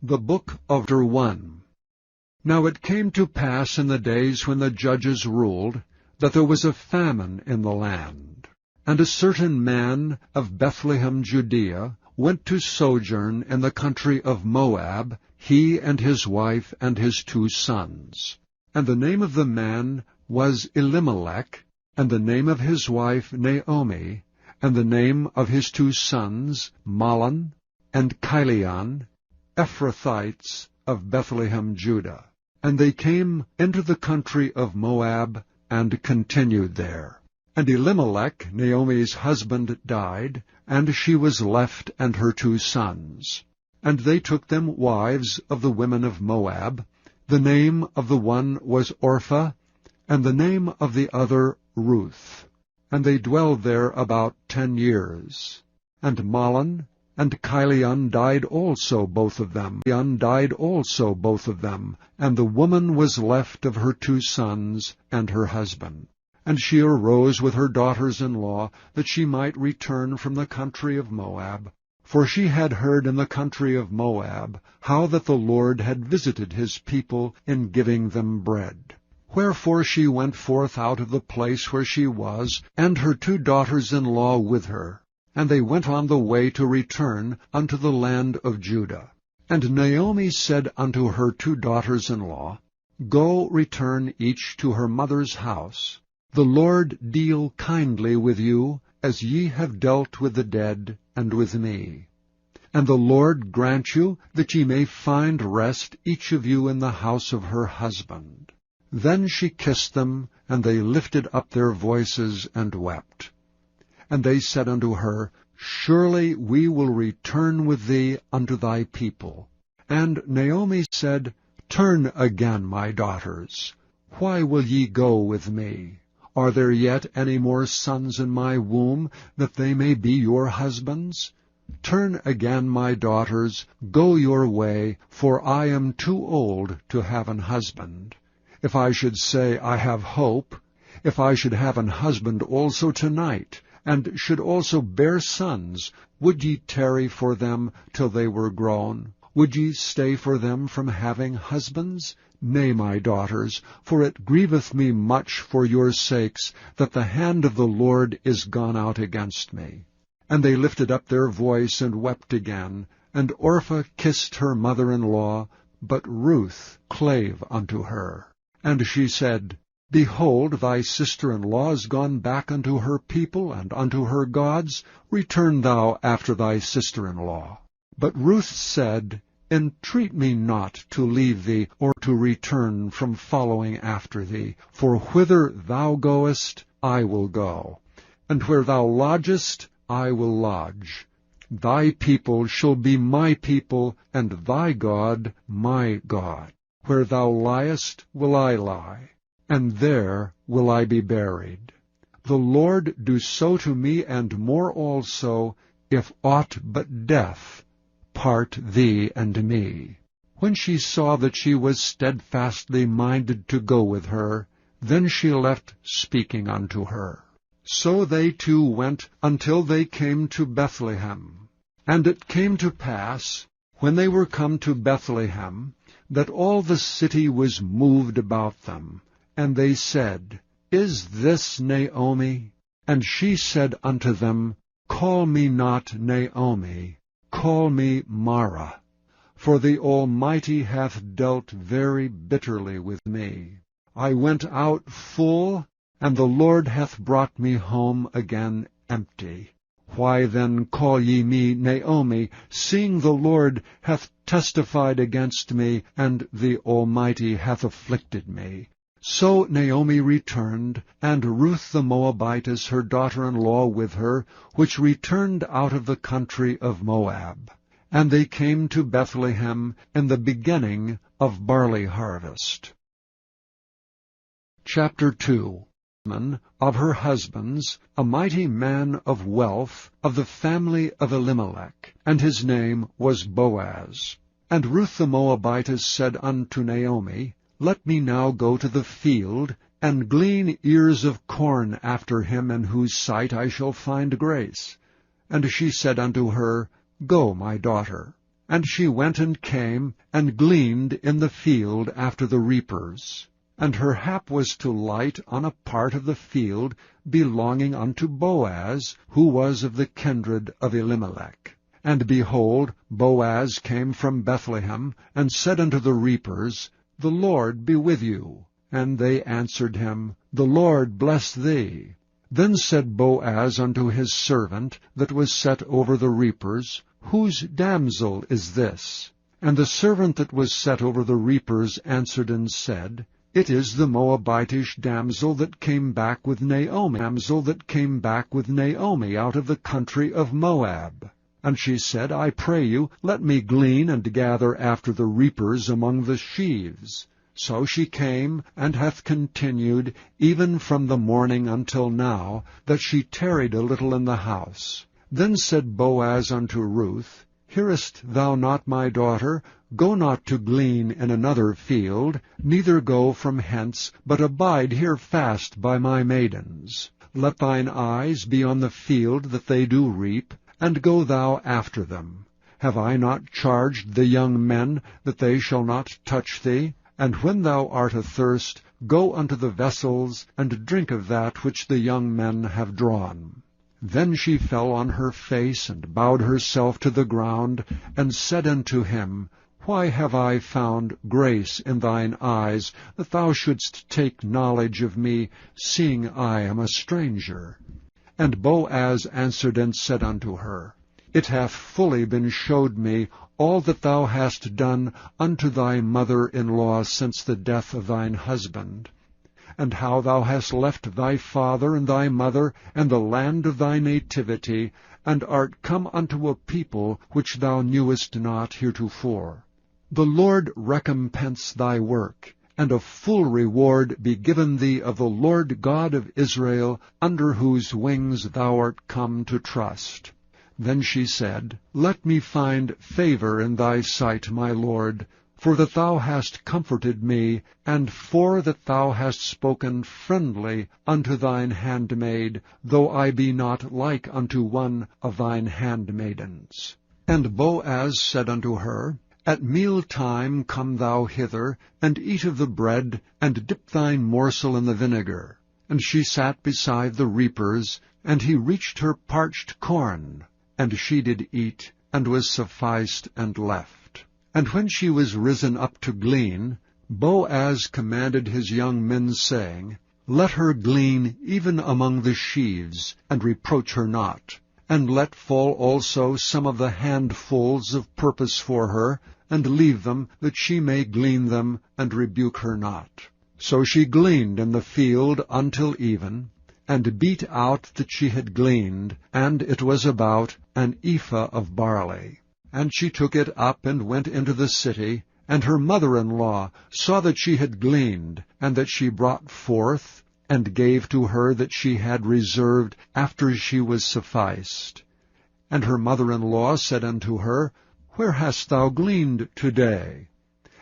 The Book of 1. Now it came to pass in the days when the judges ruled, that there was a famine in the land. And a certain man of Bethlehem, Judea, went to sojourn in the country of Moab, he and his wife and his 2 sons. And the name of the man was Elimelech, and the name of his wife Naomi, and the name of his 2 sons Mahlon and Chilion, Ephrathites of Bethlehem, Judah. And they came into the country of Moab, and continued there. And Elimelech, Naomi's husband, died, and she was left and her 2 sons. And they took them wives of the women of Moab. The name of the one was Orpah, and the name of the other Ruth. And they dwelled there about 10 years. And Mahlon and Chilion died also both of them. And the woman was left of her 2 sons and her husband. And she arose with her daughters-in-law, that she might return from the country of Moab. For she had heard in the country of Moab how that the Lord had visited his people in giving them bread. Wherefore she went forth out of the place where she was, and her 2 daughters-in-law with her. And they went on the way to return unto the land of Judah. And Naomi said unto her 2 daughters-in-law, Go, return each to her mother's house. The Lord deal kindly with you, as ye have dealt with the dead and with me. And the Lord grant you that ye may find rest each of you in the house of her husband. Then she kissed them, and they lifted up their voices and wept. And they said unto her, Surely we will return with thee unto thy people. And Naomi said, Turn again, my daughters. Why will ye go with me? Are there yet any more sons in my womb, that they may be your husbands? Turn again, my daughters, go your way, for I am too old to have an husband. If I should say, I have hope, if I should have an husband also tonight, and should also bear sons, would ye tarry for them till they were grown? Would ye stay for them from having husbands? Nay, my daughters, for it grieveth me much for your sakes, that the hand of the Lord is gone out against me. And they lifted up their voice and wept again, and Orpah kissed her mother-in-law, but Ruth clave unto her. And she said, Behold, thy sister-in-law is gone back unto her people and unto her gods. Return thou after thy sister-in-law. But Ruth said, Entreat me not to leave thee, or to return from following after thee. For whither thou goest, I will go, and where thou lodgest, I will lodge. Thy people shall be my people, and thy God my God. Where thou liest will I lie, and there will I be buried. The Lord do so to me, and more also, if aught but death part thee and me. When she saw that she was steadfastly minded to go with her, then she left speaking unto her. So they 2 went until they came to Bethlehem. And it came to pass, when they were come to Bethlehem, that all the city was moved about them. And they said, Is this Naomi? And she said unto them, Call me not Naomi, call me Mara, for the Almighty hath dealt very bitterly with me. I went out full, and the Lord hath brought me home again empty. Why then call ye me Naomi, seeing the Lord hath testified against me, and the Almighty hath afflicted me? So Naomi returned, and Ruth the Moabitess her daughter-in-law with her, which returned out of the country of Moab. And they came to Bethlehem in the beginning of barley harvest. Chapter 2. Of her husbands, a mighty man of wealth, of the family of Elimelech, and his name was Boaz. And Ruth the Moabitess said unto Naomi, Let me now go to the field, and glean ears of corn after him in whose sight I shall find grace. And she said unto her, Go, my daughter. And she went and came, and gleaned in the field after the reapers. And her hap was to light on a part of the field belonging unto Boaz, who was of the kindred of Elimelech. And behold, Boaz came from Bethlehem, and said unto the reapers, The Lord be with you. And they answered him, The Lord bless thee. Then said Boaz unto his servant that was set over the reapers, Whose damsel is this? And the servant that was set over the reapers answered and said, It is the Moabitish damsel that came back with Naomi, out of the country of Moab. And she said, I pray you, let me glean and gather after the reapers among the sheaves. So she came, and hath continued, even from the morning until now, that she tarried a little in the house. Then said Boaz unto Ruth, Hearest thou not, my daughter? Go not to glean in another field, neither go from hence, but abide here fast by my maidens. Let thine eyes be on the field that they do reap, and go thou after them. Have I not charged the young men that they shall not touch thee? And when thou art athirst, go unto the vessels, and drink of that which the young men have drawn. Then she fell on her face, and bowed herself to the ground, and said unto him, Why have I found grace in thine eyes, that thou shouldst take knowledge of me, seeing I am a stranger? And Boaz answered and said unto her, It hath fully been showed me all that thou hast done unto thy mother-in-law since the death of thine husband, and how thou hast left thy father and thy mother and the land of thy nativity, and art come unto a people which thou knewest not heretofore. The Lord recompense thy work, and a full reward be given thee of the Lord God of Israel, under whose wings thou art come to trust. Then she said, Let me find favor in thy sight, my Lord, for that thou hast comforted me, and for that thou hast spoken friendly unto thine handmaid, though I be not like unto one of thine handmaidens. And Boaz said unto her, At meal time come thou hither, and eat of the bread, and dip thine morsel in the vinegar. And she sat beside the reapers, and he reached her parched corn. And she did eat, and was sufficed, and left. And when she was risen up to glean, Boaz commanded his young men, saying, Let her glean even among the sheaves, and reproach her not. And let fall also some of the handfuls of purpose for her, and leave them, that she may glean them, and rebuke her not. So she gleaned in the field until even, and beat out that she had gleaned, and it was about an ephah of barley. And she took it up and went into the city, and her mother-in-law saw that she had gleaned, and that she brought forth, and gave to her that she had reserved after she was sufficed. And her mother-in-law said unto her, Where hast thou gleaned today?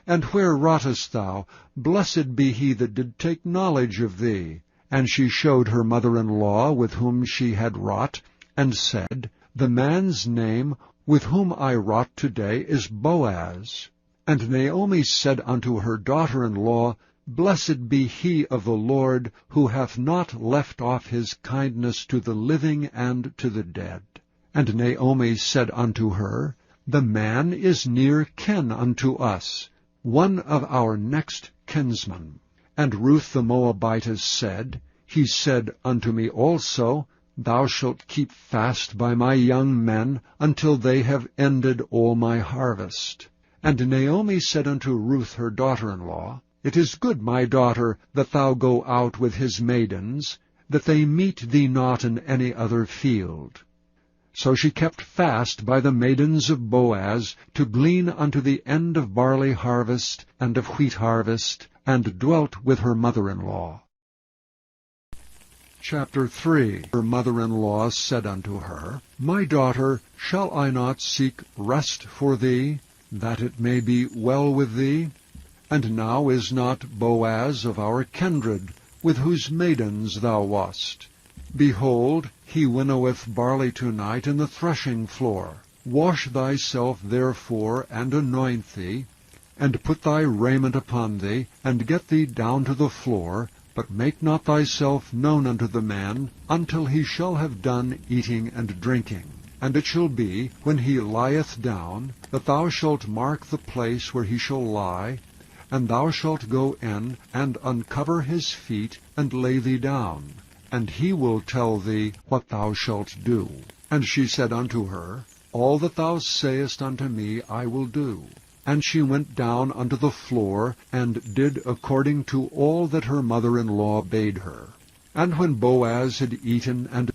And where wroughtest thou? Blessed be he that did take knowledge of thee. And she showed her mother-in-law with whom she had wrought, and said, The man's name with whom I wrought today is Boaz. And Naomi said unto her daughter-in-law, Blessed be he of the Lord, who hath not left off his kindness to the living and to the dead. And Naomi said unto her, The man is near kin unto us, one of our next kinsmen. And Ruth the Moabitess said, He said unto me also, Thou shalt keep fast by my young men until they have ended all my harvest. And Naomi said unto Ruth her daughter-in-law, It is good, my daughter, that thou go out with his maidens, that they meet thee not in any other field. So she kept fast by the maidens of Boaz, to glean unto the end of barley harvest and of wheat harvest, and dwelt with her mother-in-law. Chapter 3. Her mother-in-law said unto her, My daughter, shall I not seek rest for thee, that it may be well with thee? And now is not Boaz of our kindred, with whose maidens thou wast? Behold, he winnoweth barley tonight in the threshing floor. Wash thyself therefore, and anoint thee, and put thy raiment upon thee, and get thee down to the floor, but make not thyself known unto the man, until he shall have done eating and drinking. And it shall be, when he lieth down, that thou shalt mark the place where he shall lie, and thou shalt go in, and uncover his feet, and lay thee down, and he will tell thee what thou shalt do. And she said unto her, All that thou sayest unto me I will do. And she went down unto the floor, and did according to all that her mother-in-law bade her. And when Boaz had eaten and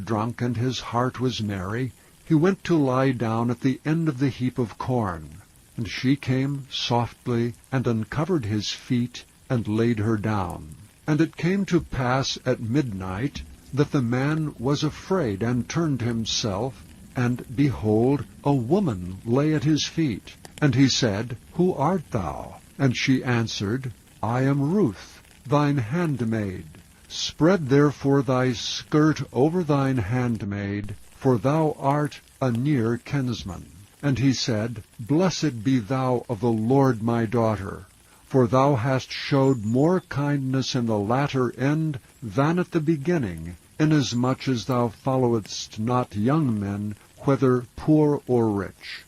drunk, and his heart was merry, he went to lie down at the end of the heap of corn. And she came softly, and uncovered his feet, and laid her down. And it came to pass at midnight, that the man was afraid, and turned himself, and, behold, a woman lay at his feet. And he said, Who art thou? And she answered, I am Ruth, thine handmaid. Spread therefore thy skirt over thine handmaid, for thou art a near kinsman. And he said, Blessed be thou of the Lord, my daughter, for thou hast showed more kindness in the latter end than at the beginning, inasmuch as thou followedst not young men, whether poor or rich.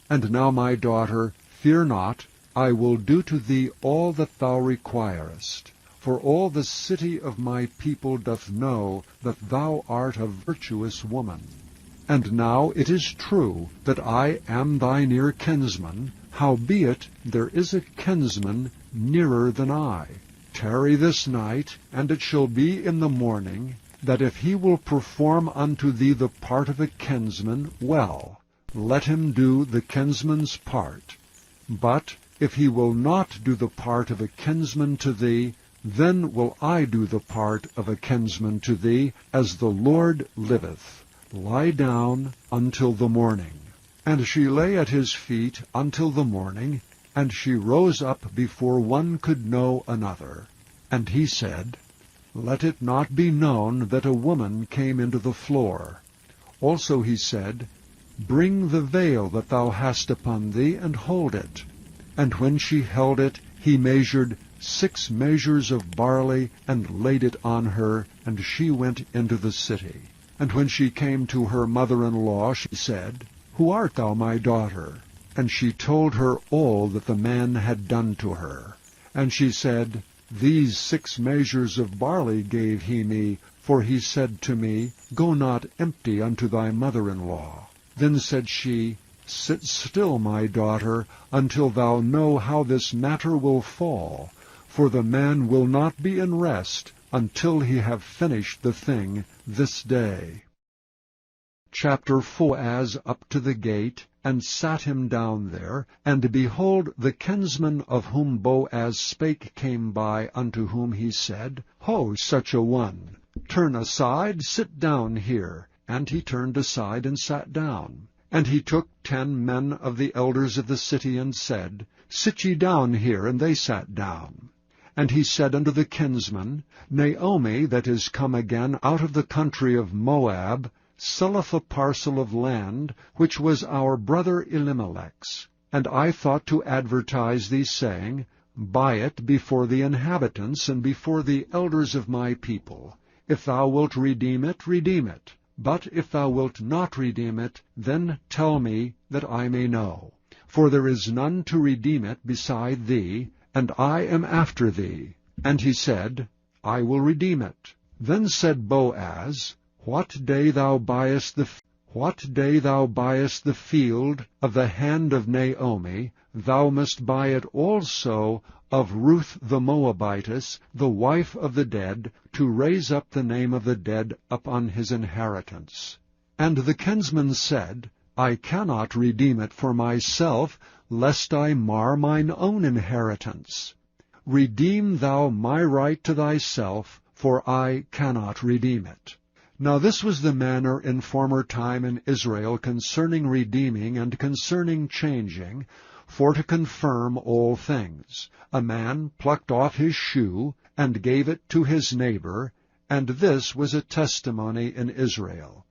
And now, my daughter, fear not, I will do to thee all that thou requirest. For all the city of my people doth know that thou art a virtuous woman. And now it is true that I am thy near kinsman, howbeit there is a kinsman nearer than I. Tarry this night, and it shall be in the morning, that if he will perform unto thee the part of a kinsman, well, let him do the kinsman's part. But if he will not do the part of a kinsman to thee, then will I do the part of a kinsman to thee, as the Lord liveth. Lie down until the morning. And she lay at his feet until the morning, and she rose up before one could know another. And he said, Let it not be known that a woman came into the floor. Also he said, Bring the veil that thou hast upon thee, and hold it. And when she held it, he measured 6 measures of barley, and laid it on her, and she went into the city. And when she came to her mother-in-law, she said, Who art thou, my daughter? And she told her all that the man had done to her. And she said, These 6 measures of barley gave he me, for he said to me, Go not empty unto thy mother-in-law. Then said she, Sit still, my daughter, until thou know how this matter will fall, for the man will not be in rest until he have finished the thing this day. Chapter 4. As up to the gate, and sat him down there, and behold, the kinsman of whom Boaz spake came by, unto whom he said, Ho, such a one! Turn aside, sit down here. And he turned aside, and sat down. And he took 10 men of the elders of the city, and said, Sit ye down here. And they sat down. And he said unto the kinsman, Naomi, that is come again out of the country of Moab, selleth a parcel of land, which was our brother Elimelech's. And I thought to advertise thee, saying, Buy it before the inhabitants, and before the elders of my people. If thou wilt redeem it, redeem it. But if thou wilt not redeem it, then tell me, that I may know. For there is none to redeem it beside thee, and I am after thee. And he said, I will redeem it. Then said Boaz, What day thou buyest the field of the hand of Naomi, thou must buy it also of Ruth the Moabitess, the wife of the dead, to raise up the name of the dead upon his inheritance. And the kinsman said, I cannot redeem it for myself, lest I mar mine own inheritance. Redeem thou my right to thyself, for I cannot redeem it. Now this was the manner in former time in Israel concerning redeeming and concerning changing, for to confirm all things. A man plucked off his shoe, and gave it to his neighbor, and this was a testimony in Israel.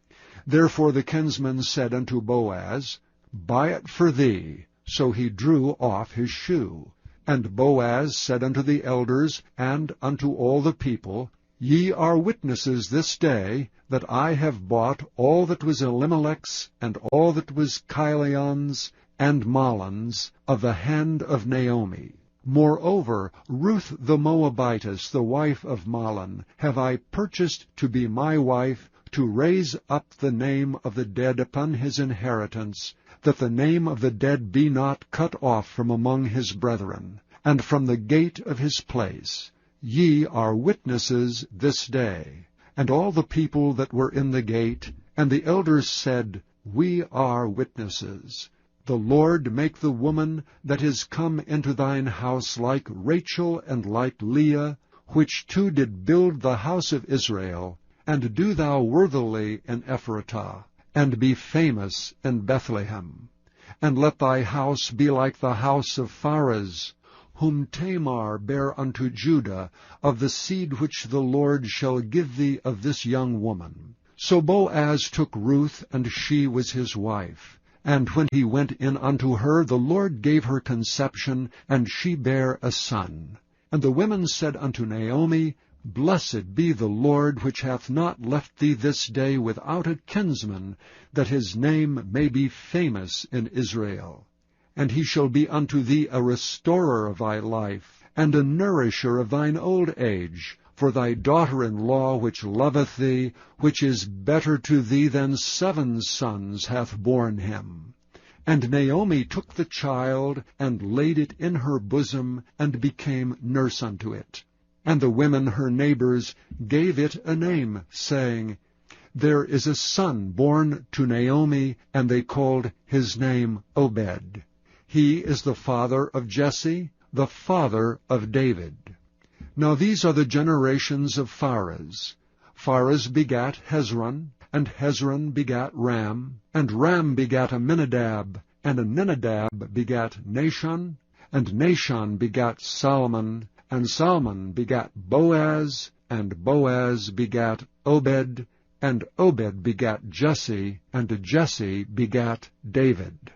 Therefore the kinsman said unto Boaz, Buy it for thee. So he drew off his shoe. And Boaz said unto the elders and unto all the people, Ye are witnesses this day that I have bought all that was Elimelech's and all that was Chilion's and Mahlon's of the hand of Naomi. Moreover, Ruth the Moabitess, the wife of Mahlon, have I purchased to be my wife, to raise up the name of the dead upon his inheritance, that the name of the dead be not cut off from among his brethren, and from the gate of his place. Ye are witnesses this day. And all the people that were in the gate, and the elders said, We are witnesses. The Lord make the woman that is come into thine house like Rachel and like Leah, which two did build the house of Israel, and do thou worthily in Ephratah, and be famous in Bethlehem. And let thy house be like the house of Pharez, whom Tamar bare unto Judah, of the seed which the Lord shall give thee of this young woman. So Boaz took Ruth, and she was his wife. And when he went in unto her, the Lord gave her conception, and she bare a son. And the women said unto Naomi, Blessed be the Lord, which hath not left thee this day without a kinsman, that his name may be famous in Israel. And he shall be unto thee a restorer of thy life, and a nourisher of thine old age, for thy daughter-in-law which loveth thee, which is better to thee than 7 sons, hath borne him. And Naomi took the child, and laid it in her bosom, and became nurse unto it. And the women her neighbors gave it a name, saying, There is a son born to Naomi, and they called his name Obed. He is the father of Jesse, the father of David. Now these are the generations of Pharez. Pharez begat Hezron, and Hezron begat Ram, and Ram begat Amminadab, and Amminadab begat Nahshon, and Nahshon begat Salmon, and Salmon begat Boaz, and Boaz begat Obed, and Obed begat Jesse, and Jesse begat David.